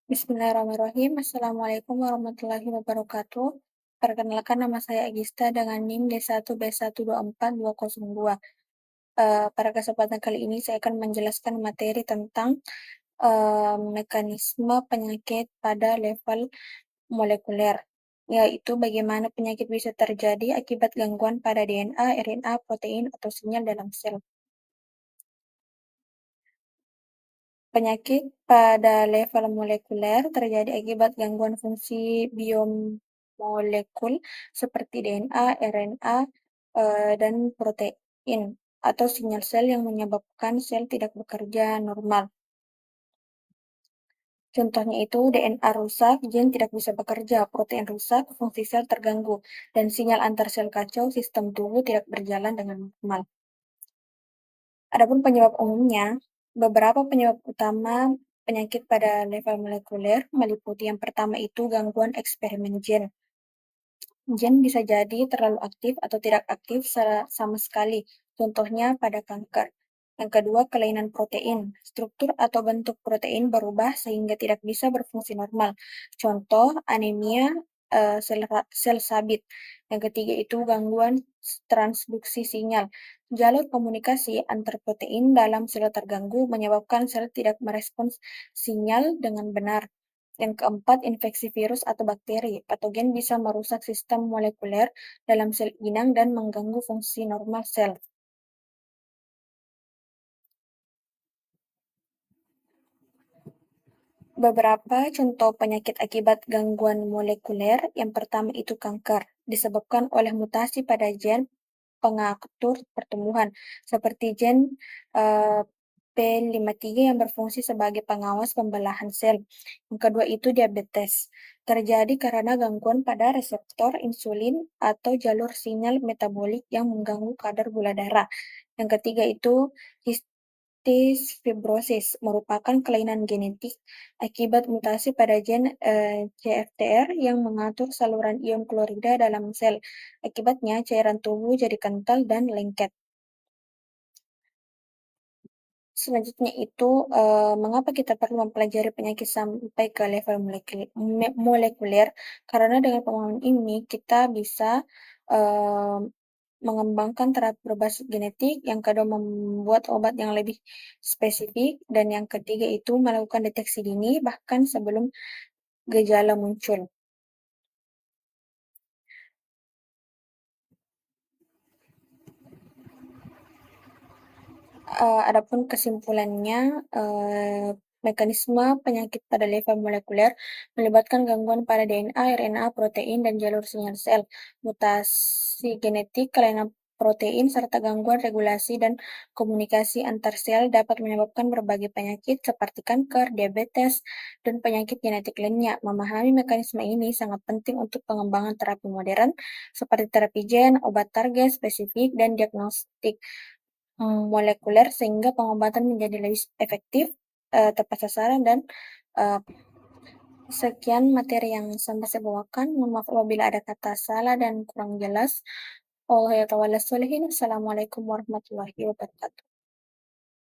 Bismillahirrahmanirrahim. Assalamualaikum warahmatullahi wabarakatuh. Perkenalkan nama saya Agista dengan NIM D1B124202. Pada kesempatan kali ini saya akan menjelaskan materi tentang mekanisme penyakit pada level molekuler, yaitu bagaimana penyakit bisa terjadi akibat gangguan pada DNA, RNA, protein, atau sinyal dalam sel. Penyakit pada level molekuler terjadi akibat gangguan fungsi biomolekul seperti DNA, RNA, dan protein, atau sinyal sel yang menyebabkan sel tidak bekerja normal. Contohnya itu DNA rusak, gen tidak bisa bekerja, protein rusak, fungsi sel terganggu, dan sinyal antar sel kacau, sistem tubuh tidak berjalan dengan normal. Adapun penyebab umumnya, beberapa penyebab utama penyakit pada level molekuler meliputi yang pertama itu gangguan eksperimen gen. Gen bisa jadi terlalu aktif atau tidak aktif sama sekali, contohnya pada kanker. Yang kedua, kelainan protein. Struktur atau bentuk protein berubah sehingga tidak bisa berfungsi normal. Contoh, anemia sel sabit. Yang ketiga itu gangguan transduksi sinyal. Jalur komunikasi antar protein dalam sel terganggu menyebabkan sel tidak merespons sinyal dengan benar. Yang keempat, infeksi virus atau bakteri. Patogen bisa merusak sistem molekuler dalam sel inang dan mengganggu fungsi normal sel. Beberapa contoh penyakit akibat gangguan molekuler, yang pertama itu kanker, disebabkan oleh mutasi pada gen pengatur pertumbuhan, seperti gen P53 yang berfungsi sebagai pengawas pembelahan sel. Yang kedua itu diabetes, terjadi karena gangguan pada reseptor insulin atau jalur sinyal metabolik yang mengganggu kadar gula darah. Yang ketiga itu cystic fibrosis, merupakan kelainan genetik akibat mutasi pada gen CFTR yang mengatur saluran ion klorida dalam sel. Akibatnya, cairan tubuh jadi kental dan lengket. Selanjutnya itu, mengapa kita perlu mempelajari penyakit sampai ke level molekuler? Karena dengan pemahaman ini kita bisa eee, mengembangkan terapi berbasis genetik, yang kedua membuat obat yang lebih spesifik, dan yang ketiga itu melakukan deteksi dini bahkan sebelum gejala muncul. Adapun kesimpulannya, mekanisme penyakit pada level molekuler melibatkan gangguan pada DNA, RNA, protein, dan jalur sinyal sel, mutasi genetik, kelainan protein, serta gangguan regulasi dan komunikasi antar sel dapat menyebabkan berbagai penyakit seperti kanker, diabetes, dan penyakit genetik lainnya. Memahami mekanisme ini sangat penting untuk pengembangan terapi modern seperti terapi gen, obat target spesifik, dan diagnostik molekuler sehingga pengobatan menjadi lebih efektif, tepat sasaran, dan eee, sekian materi yang sampai saya bawakan. Mohon maaf apabila ada kata salah dan kurang jelas. Wallahu a'lam bishawab. Assalamualaikum warahmatullahi wabarakatuh.